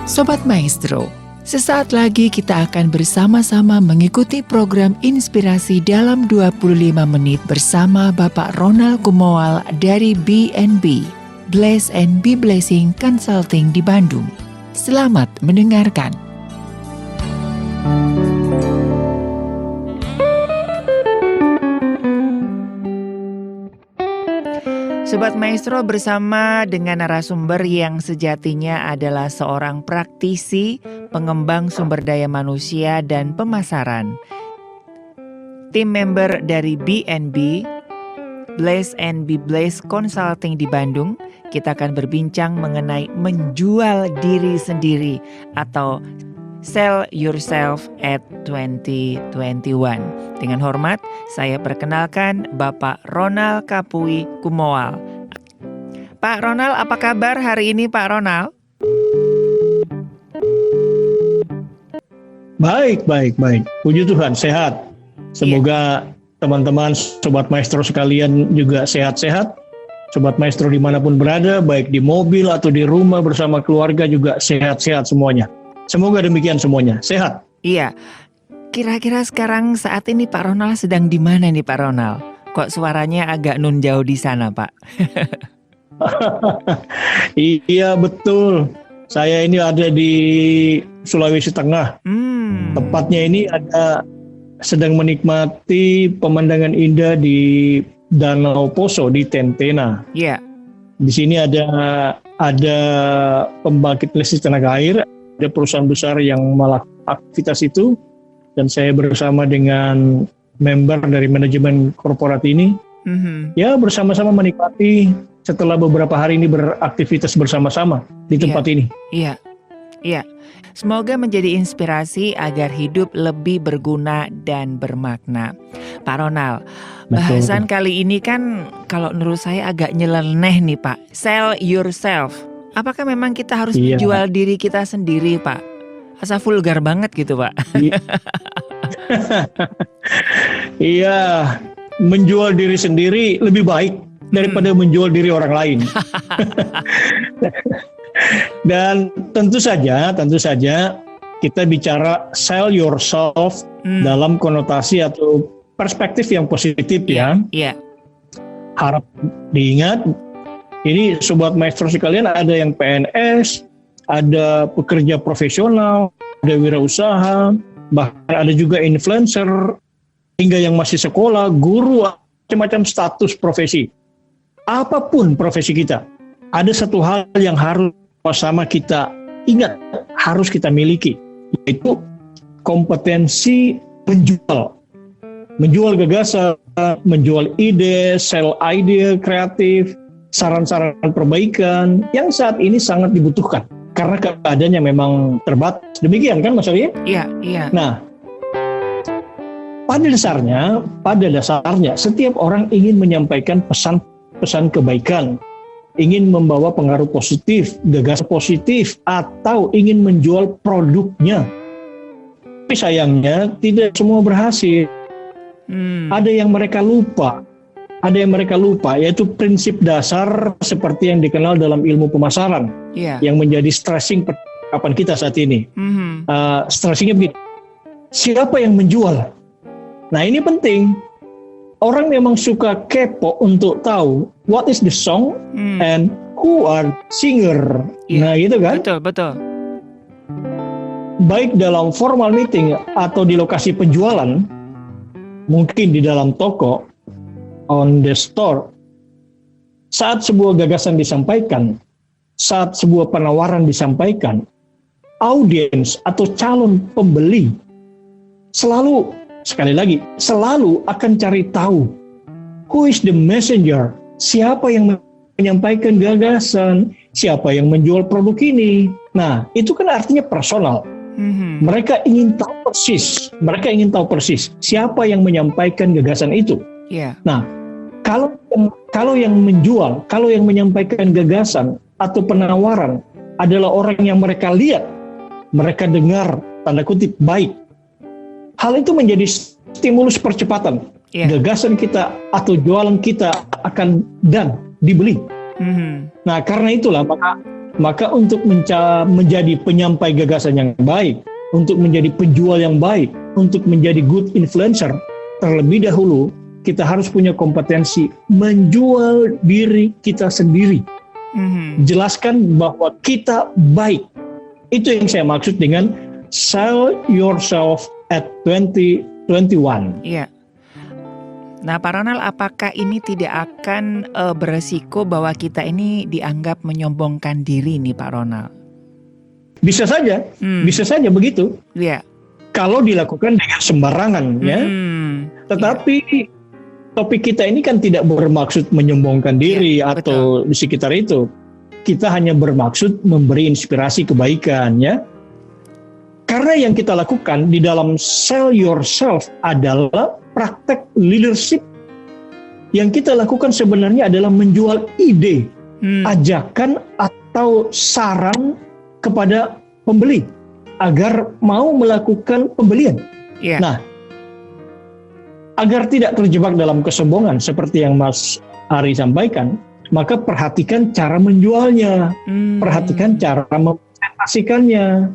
Sobat Maestro, sesaat lagi kita akan bersama-sama mengikuti program inspirasi dalam 25 menit bersama Bapak Ronald Kumoal dari BNB, Bless and Be Blessing Consulting di Bandung. Selamat mendengarkan. Sobat Maestro, bersama dengan narasumber yang sejatinya adalah seorang praktisi, pengembang sumber daya manusia dan pemasaran. Tim member dari BNB, Bless and Be Blessed Consulting di Bandung, kita akan berbincang mengenai menjual diri sendiri atau Sell Yourself at 2021. Dengan hormat, saya perkenalkan Bapak Ronald Kapui Kumoal. Pak Ronald, apa kabar hari ini Pak Ronald? Baik. Puji Tuhan, sehat. Semoga teman-teman Sobat Maestro sekalian juga sehat-sehat. Sobat Maestro dimanapun berada, baik di mobil atau di rumah bersama keluarga juga sehat-sehat semuanya. Semoga demikian semuanya, sehat. Iya, kira-kira sekarang saat ini Pak Ronald sedang di mana nih Pak Ronald? Kok suaranya agak nun jauh di sana Pak? Iya betul, saya ini ada di Sulawesi Tengah. Tepatnya ini sedang menikmati pemandangan indah di Danau Poso di Tentena. Iya. Di sini ada pembangkit listrik tenaga air. Ada perusahaan besar yang melakukan aktivitas itu, dan saya bersama dengan member dari manajemen korporat ini, ya bersama-sama menikmati setelah beberapa hari ini beraktivitas bersama-sama di tempat ini. Iya. Semoga menjadi inspirasi agar hidup lebih berguna dan bermakna. Pak Ronald, bahasan kali ini kan kalau menurut saya agak nyeleneh nih Pak. Sell yourself. Apakah memang kita harus menjual diri kita sendiri, Pak? Asa vulgar banget gitu, Pak. Iya, menjual diri sendiri lebih baik daripada menjual diri orang lain. Dan tentu saja kita bicara sell yourself dalam konotasi atau perspektif yang positif ya. Iya. Harap diingat. Ini Sobat Maestro sekalian, ada yang PNS, ada pekerja profesional, ada wirausaha, bahkan ada juga influencer, hingga yang masih sekolah, guru, macam-macam status profesi. Apapun profesi kita, ada satu hal yang harus sama kita ingat, harus kita miliki, yaitu kompetensi menjual. Menjual gagasan, menjual ide, sell ide kreatif, saran-saran perbaikan yang saat ini sangat dibutuhkan karena keadaannya memang terbatas. Demikian kan Mas Arya? Iya. Nah, pada dasarnya setiap orang ingin menyampaikan pesan kebaikan, ingin membawa pengaruh positif, gagasan positif, atau ingin menjual produknya. Tapi sayangnya tidak semua berhasil. Ada yang mereka lupa, yaitu prinsip dasar seperti yang dikenal dalam ilmu pemasaran, yang menjadi stressing percakapan kita saat ini. Stressingnya begini, siapa yang menjual? Nah ini penting, orang memang suka kepo untuk tahu what is the song and who are singer. Nah gitu kan? Betul. Baik dalam formal meeting atau di lokasi penjualan, mungkin di dalam toko, on the store, saat sebuah gagasan disampaikan, saat sebuah penawaran disampaikan, audiens atau calon pembeli selalu akan cari tahu who is the messenger, siapa yang menyampaikan gagasan, siapa yang menjual produk ini. Nah, itu kan artinya personal. Mereka ingin tahu persis siapa yang menyampaikan gagasan itu. Nah, kalau yang menjual, kalau yang menyampaikan gagasan atau penawaran adalah orang yang mereka lihat, mereka dengar, tanda kutip, baik, hal itu menjadi stimulus percepatan. Gagasan kita atau jualan kita akan dibeli. Nah, karena itulah maka Maka untuk menjadi penyampai gagasan yang baik, untuk menjadi penjual yang baik, untuk menjadi good influencer, terlebih dahulu kita harus punya kompetensi menjual diri kita sendiri. Jelaskan bahwa kita baik. Itu yang saya maksud dengan sell yourself at 2021. Iya. Nah, Pak Ronald, apakah ini tidak akan beresiko bahwa kita ini dianggap menyombongkan diri nih, Pak Ronald? Bisa saja begitu. Iya. Kalau dilakukan dengan sembarangan, ya. Tetapi topik kita ini kan tidak bermaksud menyombongkan diri atau di sekitar itu. Kita hanya bermaksud memberi inspirasi kebaikan, ya. Karena yang kita lakukan di dalam sell yourself adalah praktek leadership. Yang kita lakukan sebenarnya adalah menjual ide, ajakan atau saran kepada pembeli agar mau melakukan pembelian. Nah, agar tidak terjebak dalam kesombongan seperti yang Mas Ari sampaikan, maka perhatikan cara menjualnya, perhatikan cara mempresentasikannya.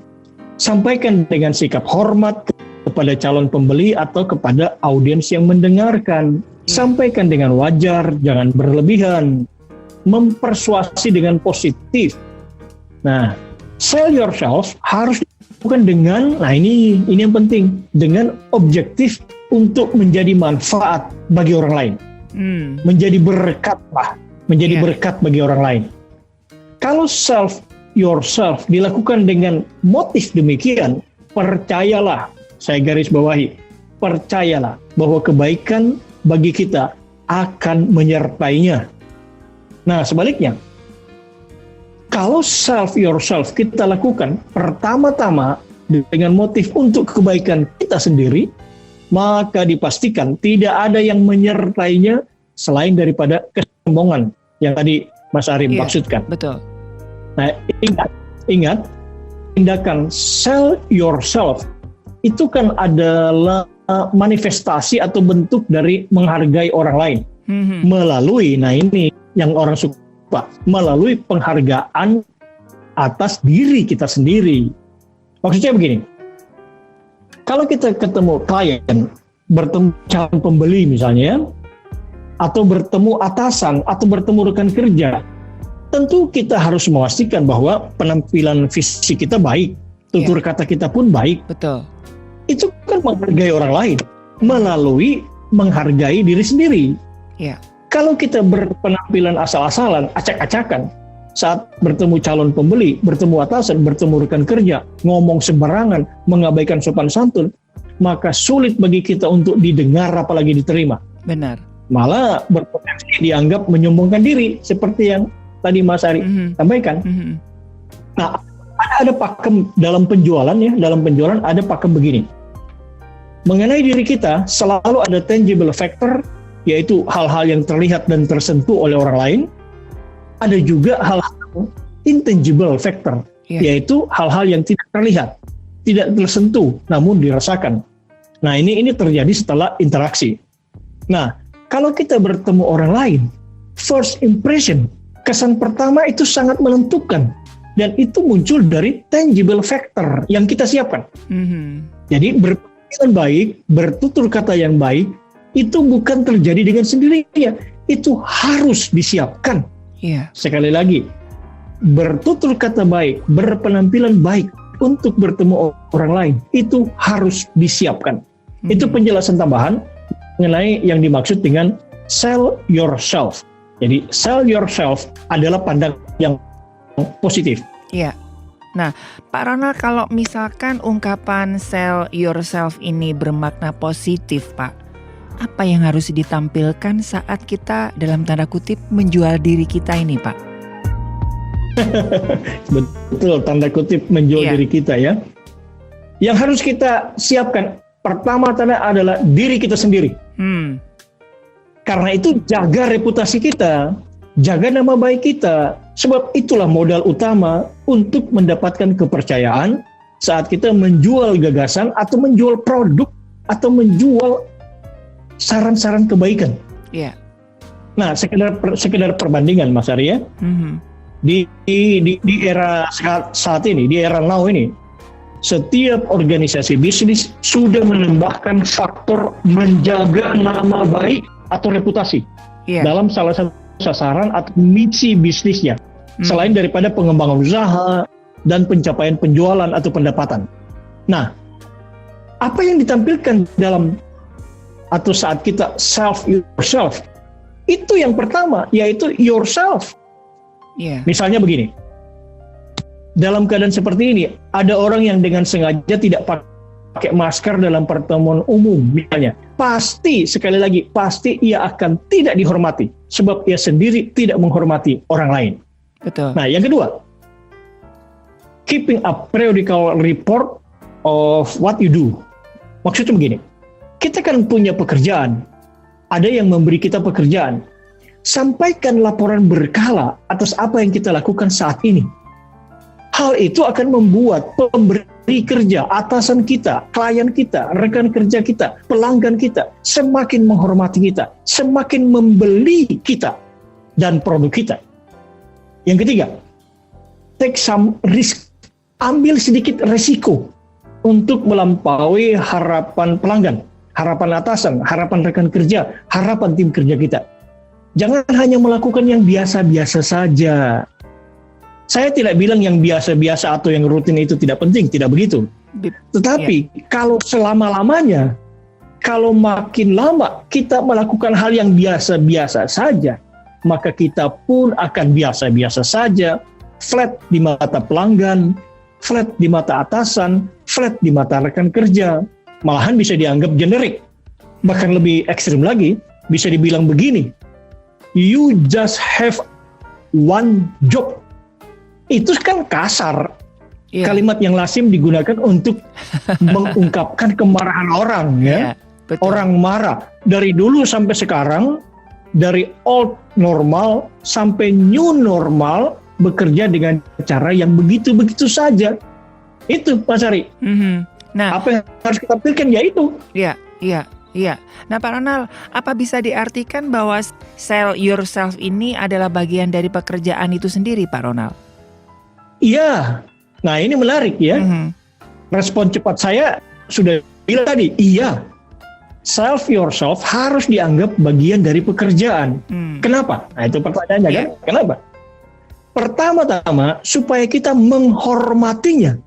Sampaikan dengan sikap hormat kepada calon pembeli atau kepada audiens yang mendengarkan. Sampaikan dengan wajar, jangan berlebihan. Mempersuasi dengan positif. Nah, sell yourself harus dilakukan dengan, nah ini yang penting, dengan objektif untuk menjadi manfaat bagi orang lain. Menjadi berkat lah, menjadi berkat bagi orang lain. Kalau yourself dilakukan dengan motif demikian, percayalah, saya garis bawahi, percayalah bahwa kebaikan bagi kita akan menyertainya. Nah, sebaliknya, kalau yourself kita lakukan pertama-tama dengan motif untuk kebaikan kita sendiri, maka dipastikan tidak ada yang menyertainya selain daripada kesombongan yang tadi Mas Ari maksudkan. Betul. Nah, ingat, tindakan sell yourself itu kan adalah manifestasi atau bentuk dari menghargai orang lain. Melalui, nah ini yang orang suka, melalui penghargaan atas diri kita sendiri. Maksudnya begini, kalau kita ketemu klien, bertemu calon pembeli misalnya, atau bertemu atasan, atau bertemu rekan kerja, tentu kita harus memastikan bahwa penampilan fisik kita baik, tutur kata kita pun baik. Betul. Itu kan menghargai orang lain melalui menghargai diri sendiri. Kalau kita berpenampilan asal-asalan, acak-acakan, saat bertemu calon pembeli, bertemu atasan, bertemu rekan kerja, ngomong sembarangan, mengabaikan sopan santun, maka sulit bagi kita untuk didengar apalagi diterima. Benar. Malah berpotensi dianggap menyombongkan diri seperti yang tadi Mas Ari sampaikan. Nah, ada pakem dalam penjualan ya, dalam penjualan ada pakem begini. Mengenai diri kita selalu ada tangible factor, yaitu hal-hal yang terlihat dan tersentuh oleh orang lain. Ada juga hal-hal intangible factor, yaitu hal-hal yang tidak terlihat, tidak tersentuh, namun dirasakan. Nah, ini terjadi setelah interaksi. Nah, kalau kita bertemu orang lain, first impression, kesan pertama itu sangat menentukan, dan itu muncul dari tangible factor yang kita siapkan. Jadi berpenampilan baik, bertutur kata yang baik, itu bukan terjadi dengan sendirinya, itu harus disiapkan. Sekali lagi, bertutur kata baik, berpenampilan baik untuk bertemu orang lain, itu harus disiapkan. Itu penjelasan tambahan mengenai yang dimaksud dengan sell yourself. Jadi sell yourself adalah pandangan yang positif. Nah, Pak Ronald, kalau misalkan ungkapan sell yourself ini bermakna positif, Pak, apa yang harus ditampilkan saat kita dalam tanda kutip menjual diri kita ini, Pak? Betul, tanda kutip menjual diri kita ya. Yang harus kita siapkan pertama-tama adalah diri kita sendiri. Karena itu jaga reputasi kita, jaga nama baik kita. Sebab itulah modal utama untuk mendapatkan kepercayaan saat kita menjual gagasan atau menjual produk atau menjual saran-saran kebaikan. Nah, sekedar perbandingan Mas Arya. Di era saat ini, di era now ini, setiap organisasi bisnis sudah menambahkan faktor menjaga nama baik atau reputasi dalam salah satu sasaran atau misi bisnisnya, selain daripada pengembangan usaha dan pencapaian penjualan atau pendapatan. Nah, apa yang ditampilkan dalam atau saat kita self yourself, itu yang pertama, yaitu yourself. Misalnya begini, dalam keadaan seperti ini, ada orang yang dengan sengaja tidak pakai masker dalam pertemuan umum misalnya, pasti, sekali lagi, pasti ia akan tidak dihormati, sebab ia sendiri tidak menghormati orang lain. Betul. Nah, yang kedua, keeping a periodical report of what you do. Maksudnya begini, kita kan punya pekerjaan, ada yang memberi kita pekerjaan, sampaikan laporan berkala atas apa yang kita lakukan saat ini. Hal itu akan membuat pemberi kerja, atasan kita, klien kita, rekan kerja kita, pelanggan kita semakin menghormati kita, semakin membeli kita dan produk kita. Yang ketiga, take some risk, ambil sedikit resiko untuk melampaui harapan pelanggan, harapan atasan, harapan rekan kerja, harapan tim kerja kita. Jangan hanya melakukan yang biasa-biasa saja. Saya tidak bilang yang biasa-biasa atau yang rutin itu tidak penting, tidak begitu. Tetapi kalau selama-lamanya, kalau makin lama kita melakukan hal yang biasa-biasa saja, maka kita pun akan biasa-biasa saja, flat di mata pelanggan, flat di mata atasan, flat di mata rekan kerja, malahan bisa dianggap generik. Bahkan lebih ekstrim lagi, bisa dibilang begini, you just have one job. Itu kan kasar. Kalimat yang lazim digunakan untuk mengungkapkan kemarahan orang, ya. Betul. Orang marah dari dulu sampai sekarang, dari old normal sampai new normal, bekerja dengan cara yang begitu-begitu saja. Itu Mas Ari. Nah, apa yang harus kita pikirkan ya itu. Iya. Nah, Pak Ronald, apa bisa diartikan bahwa sell yourself ini adalah bagian dari pekerjaan itu sendiri, Pak Ronald? Iya. Nah, ini menarik ya. Respon cepat saya sudah bilang tadi, iya. Self yourself harus dianggap bagian dari pekerjaan. Kenapa? Nah, itu pertanyaannya kan. Kenapa? Pertama-tama, supaya kita menghormatinya.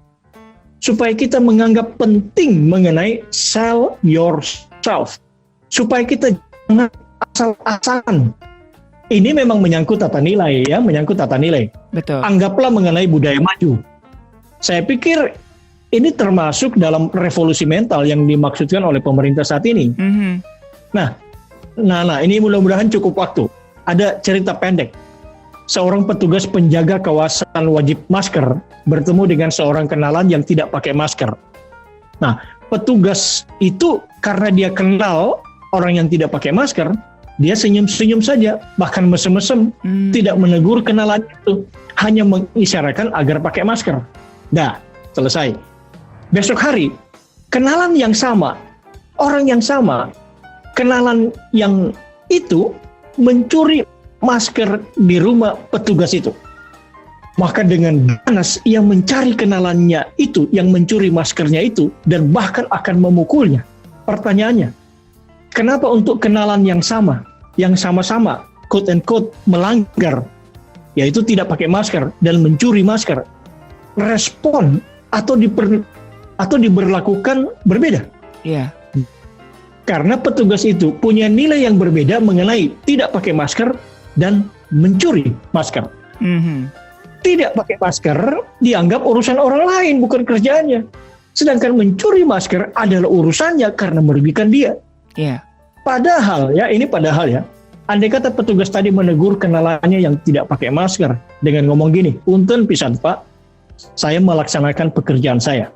Supaya kita menganggap penting mengenai sell yourself. Supaya kita jangan asal-asalan. Ini memang menyangkut tata nilai ya, menyangkut tata nilai. Betul. Anggaplah mengenai budaya maju. Saya pikir ini termasuk dalam revolusi mental yang dimaksudkan oleh pemerintah saat ini. Nah, ini mudah-mudahan cukup waktu. Ada cerita pendek. Seorang petugas penjaga kawasan wajib masker bertemu dengan seorang kenalan yang tidak pakai masker. Nah, petugas itu karena dia kenal orang yang tidak pakai masker, dia senyum-senyum saja, bahkan mesem-mesem, tidak menegur kenalan itu, hanya mengisyaratkan agar pakai masker. Nah, selesai. Besok hari, kenalan yang sama, orang yang sama, kenalan yang itu mencuri masker di rumah petugas itu. Maka dengan ganas ia mencari kenalannya itu yang mencuri maskernya itu dan bahkan akan memukulnya. Pertanyaannya, kenapa untuk kenalan yang sama, yang sama-sama quote and quote melanggar, yaitu tidak pakai masker dan mencuri masker, respon atau diberlakukan berbeda? Iya. Karena petugas itu punya nilai yang berbeda mengenai tidak pakai masker dan mencuri masker. Tidak pakai masker dianggap urusan orang lain, bukan kerjaannya. Sedangkan mencuri masker adalah urusannya karena merugikan dia. Iya. Padahal ya, andai kata petugas tadi menegur kenalannya yang tidak pakai masker dengan ngomong gini, "Punten pisan Pak, saya melaksanakan pekerjaan saya."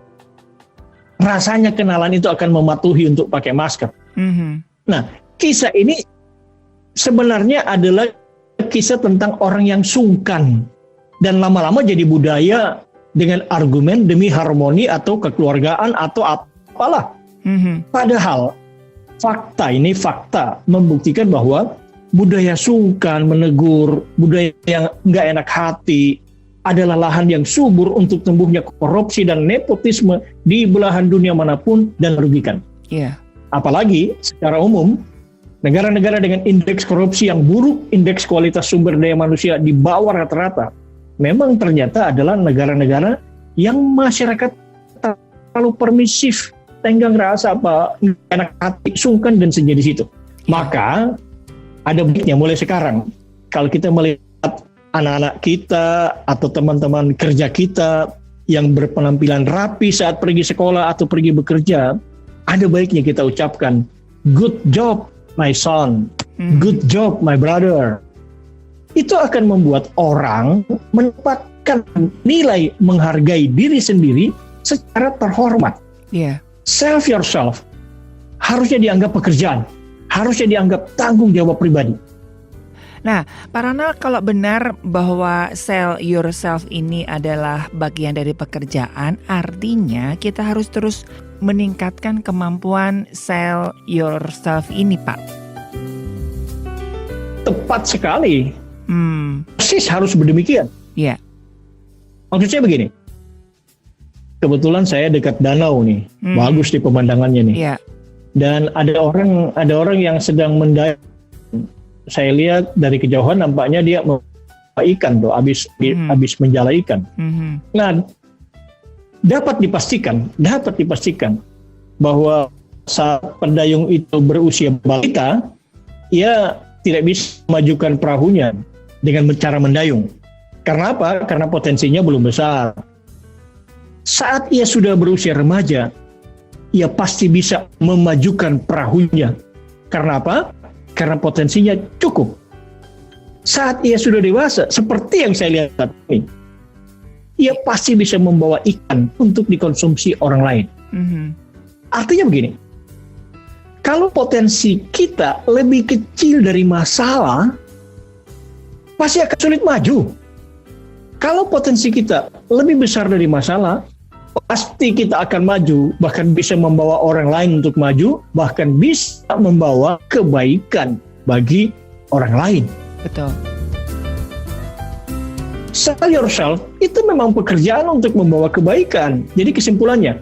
Rasanya kenalan itu akan mematuhi untuk pakai masker. Nah, kisah ini sebenarnya adalah kisah tentang orang yang sungkan dan lama-lama jadi budaya dengan argumen demi harmoni atau kekeluargaan atau apalah. Padahal fakta membuktikan bahwa budaya sungkan, menegur, budaya yang nggak enak hati, adalah lahan yang subur untuk tumbuhnya korupsi dan nepotisme di belahan dunia manapun dan merugikan. Iya. Apalagi secara umum, negara-negara dengan indeks korupsi yang buruk, indeks kualitas sumber daya manusia di bawah rata-rata, memang ternyata adalah negara-negara yang masyarakat terlalu permisif, tenggang rasa, enak hati, sungkan dan senja di situ. Maka ada baiknya mulai sekarang, kalau kita melihat anak-anak kita atau teman-teman kerja kita yang berpenampilan rapi saat pergi sekolah atau pergi bekerja, ada baiknya kita ucapkan, good job my son, good job my brother. Itu akan membuat orang mendapatkan nilai menghargai diri sendiri secara terhormat. Iya. Self yourself harusnya dianggap pekerjaan, harusnya dianggap tanggung jawab pribadi. Nah, Pak Ronald, kalau benar bahwa sell yourself ini adalah bagian dari pekerjaan, artinya kita harus terus meningkatkan kemampuan sell yourself ini, Pak. Tepat sekali. Persis harus berdemikian. Iya. Maksud saya begini. Kebetulan saya dekat danau nih, bagus di pemandangannya nih. Iya. Dan ada orang yang sedang mendayung. Saya lihat dari kejauhan nampaknya dia membawa ikan tuh, habis menjala ikan. Nah, dapat dipastikan bahwa saat pendayung itu berusia balita, ia tidak bisa memajukan perahunya dengan cara mendayung. Karena apa? Karena potensinya belum besar. Saat ia sudah berusia remaja, ia pasti bisa memajukan perahunya. Karena apa? Karena potensinya cukup. Saat ia sudah dewasa, seperti yang saya lihat ini, ia pasti bisa membawa ikan untuk dikonsumsi orang lain. Artinya begini, kalau potensi kita lebih kecil dari masalah, pasti akan sulit maju. Kalau potensi kita lebih besar dari masalah, pasti kita akan maju, bahkan bisa membawa orang lain untuk maju, bahkan bisa membawa kebaikan bagi orang lain. Betul. Sell yourself itu memang pekerjaan untuk membawa kebaikan. Jadi kesimpulannya,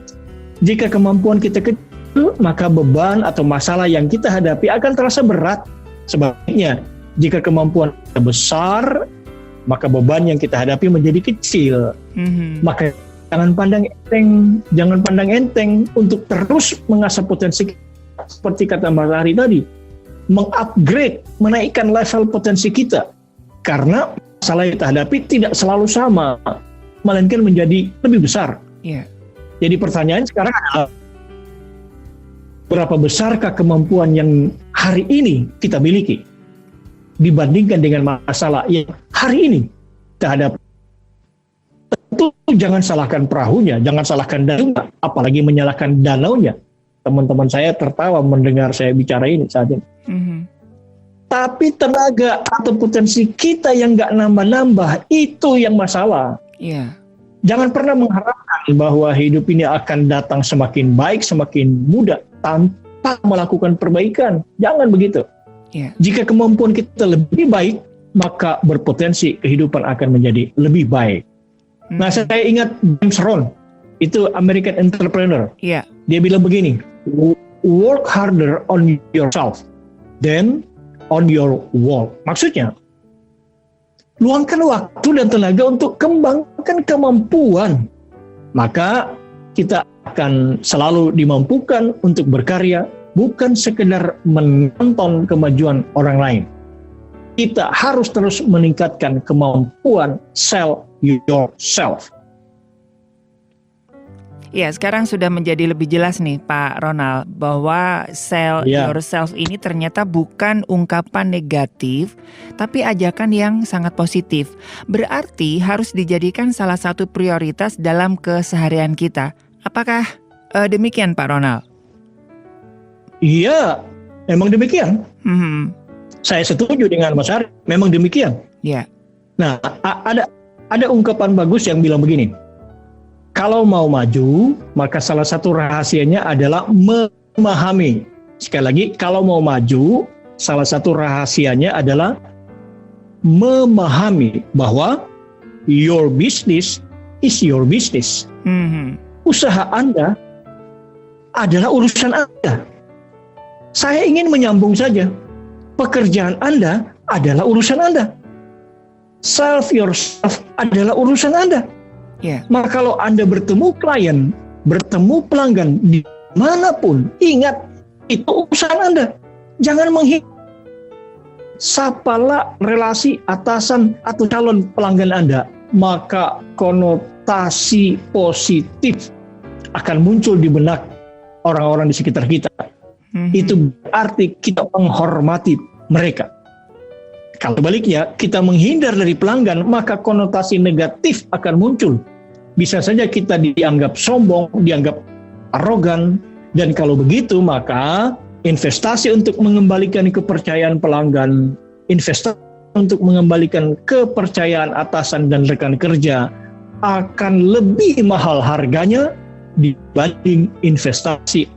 jika kemampuan kita kecil, maka beban atau masalah yang kita hadapi akan terasa berat. Sebaliknya, jika kemampuan kita besar, maka beban yang kita hadapi menjadi kecil. Maka jangan pandang enteng untuk terus mengasah potensi kita. Seperti kata Mas Ari tadi, mengupgrade, menaikkan level potensi kita. Karena masalah yang kita hadapi tidak selalu sama, melainkan menjadi lebih besar. Yeah. Jadi pertanyaan sekarang adalah, berapa besarkah kemampuan yang hari ini kita miliki dibandingkan dengan masalah yang hari ini kita hadapi? Tentu jangan salahkan perahunya, jangan salahkan danaunya, apalagi menyalahkan danaunya. Teman-teman saya tertawa mendengar saya bicara ini saat ini. Tapi tenaga atau potensi kita yang nggak nambah-nambah, itu yang masalah. Yeah. Jangan pernah mengharapkan bahwa hidup ini akan datang semakin baik, semakin mudah tanpa melakukan perbaikan. Jangan begitu. Yeah. Jika kemampuan kita lebih baik, maka berpotensi kehidupan akan menjadi lebih baik. Nah, saya ingat James Rohn, itu American entrepreneur. Yeah. Dia bilang begini, work harder on yourself than on your work. Maksudnya, luangkan waktu dan tenaga untuk kembangkan kemampuan. Maka kita akan selalu dimampukan untuk berkarya, bukan sekedar menonton kemajuan orang lain. Kita harus terus meningkatkan kemampuan sell yourself. Ya, sekarang sudah menjadi lebih jelas nih Pak Ronald, bahwa sell yourself ini ternyata bukan ungkapan negatif, tapi ajakan yang sangat positif. Berarti harus dijadikan salah satu prioritas dalam keseharian kita. Apakah demikian Pak Ronald? Iya, memang demikian. Saya setuju dengan Mas Ari, memang demikian. Ya. Nah, ada ungkapan bagus yang bilang begini. Kalau mau maju, maka salah satu rahasianya adalah memahami. Sekali lagi, kalau mau maju, salah satu rahasianya adalah memahami bahwa your business is your business. Usaha Anda adalah urusan Anda. Saya ingin menyambung saja. Pekerjaan Anda adalah urusan Anda. Self yourself adalah urusan Anda. Maka kalau Anda bertemu klien, bertemu pelanggan dimanapun, ingat itu urusan Anda. Jangan sapalah relasi atasan atau calon pelanggan Anda, maka konotasi positif akan muncul di benak orang-orang di sekitar kita. Itu berarti kita menghormati mereka. Kalau baliknya kita menghindar dari pelanggan, maka konotasi negatif akan muncul. Bisa saja kita dianggap sombong, dianggap arogan, dan kalau begitu maka investasi untuk mengembalikan kepercayaan pelanggan, investasi untuk mengembalikan kepercayaan atasan dan rekan kerja akan lebih mahal harganya dibanding investasi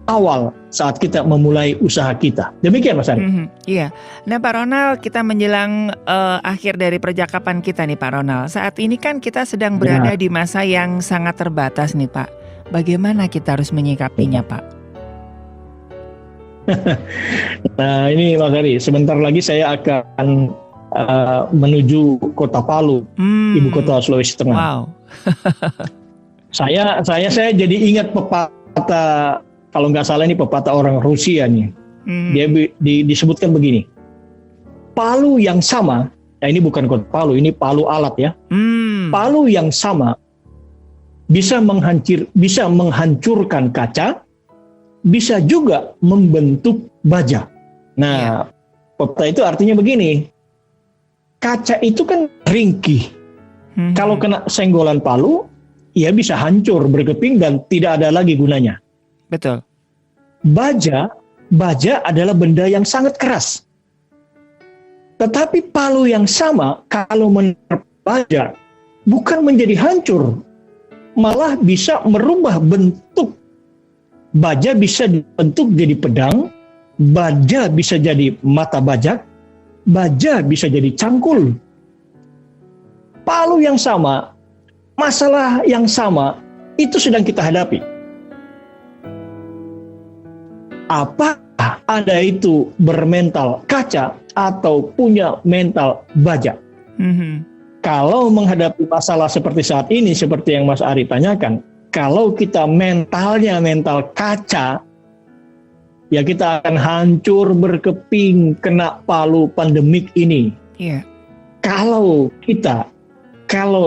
awal saat kita memulai usaha kita. Demikian Mas Ari. Iya. Nah Pak Ronald, kita menjelang akhir dari percakapan kita nih Pak Ronald. Saat ini kan kita sedang berada di masa yang sangat terbatas nih Pak. Bagaimana kita harus menyikapinya Pak? Nah ini Mas Ari, sebentar lagi saya akan menuju kota Palu, ibu kota Sulawesi Tengah. Wow. saya jadi ingat pepatah, kalau nggak salah ini pepatah orang Rusia nih. Dia disebutkan begini. Palu yang sama, ini bukan kota Palu, ini Palu alat ya. Palu yang sama bisa menghancurkan kaca, bisa juga membentuk baja. Nah, pepatah itu artinya begini. Kaca itu kan ringkih. Kalau kena senggolan palu, ia bisa hancur, berkeping dan tidak ada lagi gunanya. Betul. Baja adalah benda yang sangat keras. Tetapi palu yang sama kalau menerpa baja bukan menjadi hancur, malah bisa merubah bentuk. Baja bisa dibentuk jadi pedang, baja bisa jadi mata bajak, baja bisa jadi cangkul. Palu yang sama, masalah yang sama, itu sedang kita hadapi. Apakah Anda itu bermental kaca atau punya mental baja? Kalau menghadapi masalah seperti saat ini, seperti yang Mas Ari tanyakan, kalau kita mentalnya mental kaca, ya kita akan hancur berkeping kena palu pandemik ini. Kalau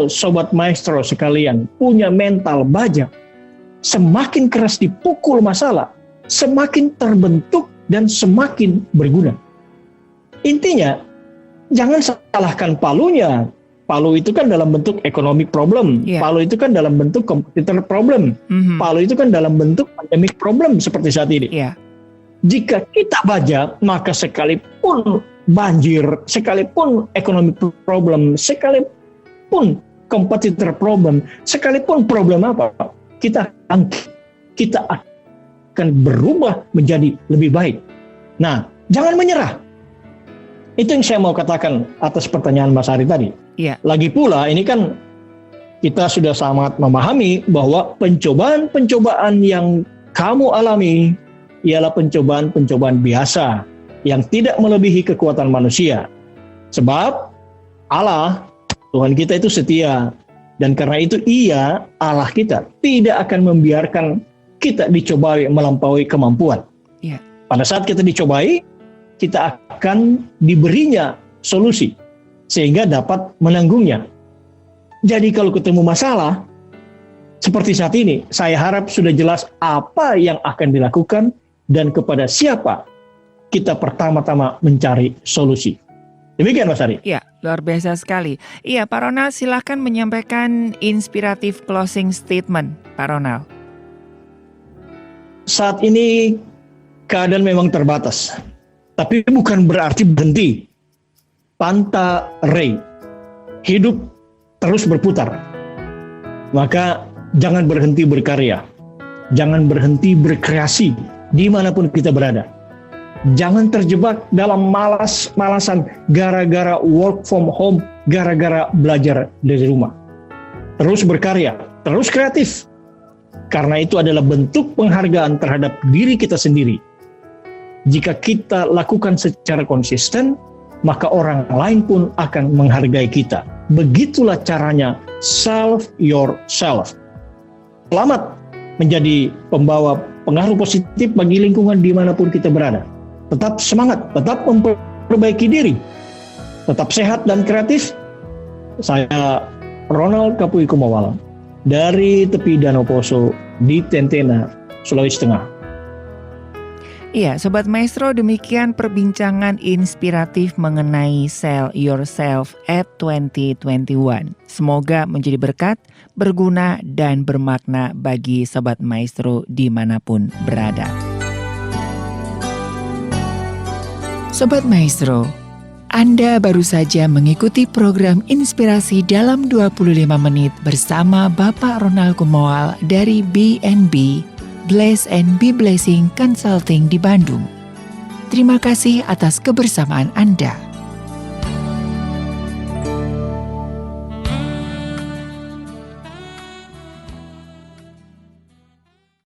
Sobat Maestro sekalian punya mental baja, semakin keras dipukul masalah, semakin terbentuk dan semakin berguna. Intinya, jangan salahkan palunya. Palu itu kan dalam bentuk economic problem, palu itu kan dalam bentuk competitor problem, palu itu kan dalam bentuk pandemic problem seperti saat ini. Jika kita baja, maka sekalipun banjir, sekalipun economic problem, sekalipun competitor problem, sekalipun problem apa, kita akan berubah menjadi lebih baik. Nah, jangan menyerah. Itu yang saya mau katakan atas pertanyaan Mas Ari tadi. Lagi pula ini kan kita sudah sangat memahami bahwa pencobaan-pencobaan yang kamu alami ialah pencobaan-pencobaan biasa yang tidak melebihi kekuatan manusia. Sebab Allah, Tuhan kita itu setia, dan karena itu Ia, Allah kita, tidak akan membiarkan kita dicobai melampaui kemampuan. Pada saat kita dicobai, kita akan diberinya solusi sehingga dapat menanggungnya. Jadi kalau ketemu masalah seperti saat ini, saya harap sudah jelas apa yang akan dilakukan dan kepada siapa kita pertama-tama mencari solusi. Demikian Mas Ari. Iya, luar biasa sekali. Iya, Pak Ronald silahkan menyampaikan inspiratif closing statement, Pak Ronald. Saat ini keadaan memang terbatas. Tapi bukan berarti berhenti. Panta rei. Hidup terus berputar. Maka jangan berhenti berkarya. Jangan berhenti berkreasi dimanapun kita berada. Jangan terjebak dalam malas-malasan gara-gara work from home, gara-gara belajar dari rumah. Terus berkarya, terus kreatif. Karena itu adalah bentuk penghargaan terhadap diri kita sendiri. Jika kita lakukan secara konsisten, maka orang lain pun akan menghargai kita. Begitulah caranya self yourself. Selamat menjadi pembawa pengaruh positif bagi lingkungan dimanapun kita berada. Tetap semangat, tetap memperbaiki diri, tetap sehat dan kreatif. Saya Ronald Kapui Kumawala dari tepi Danau Poso di Tentena, Sulawesi Tengah. Iya, Sobat Maestro, demikian perbincangan inspiratif mengenai Sell Yourself at 2021. Semoga menjadi berkat, berguna, dan bermakna bagi Sobat Maestro dimanapun berada. Sobat Maestro, Anda baru saja mengikuti program Inspirasi dalam 25 menit bersama Bapak Ronald Kumawal dari BNB Bless and Be Blessing Consulting di Bandung. Terima kasih atas kebersamaan Anda.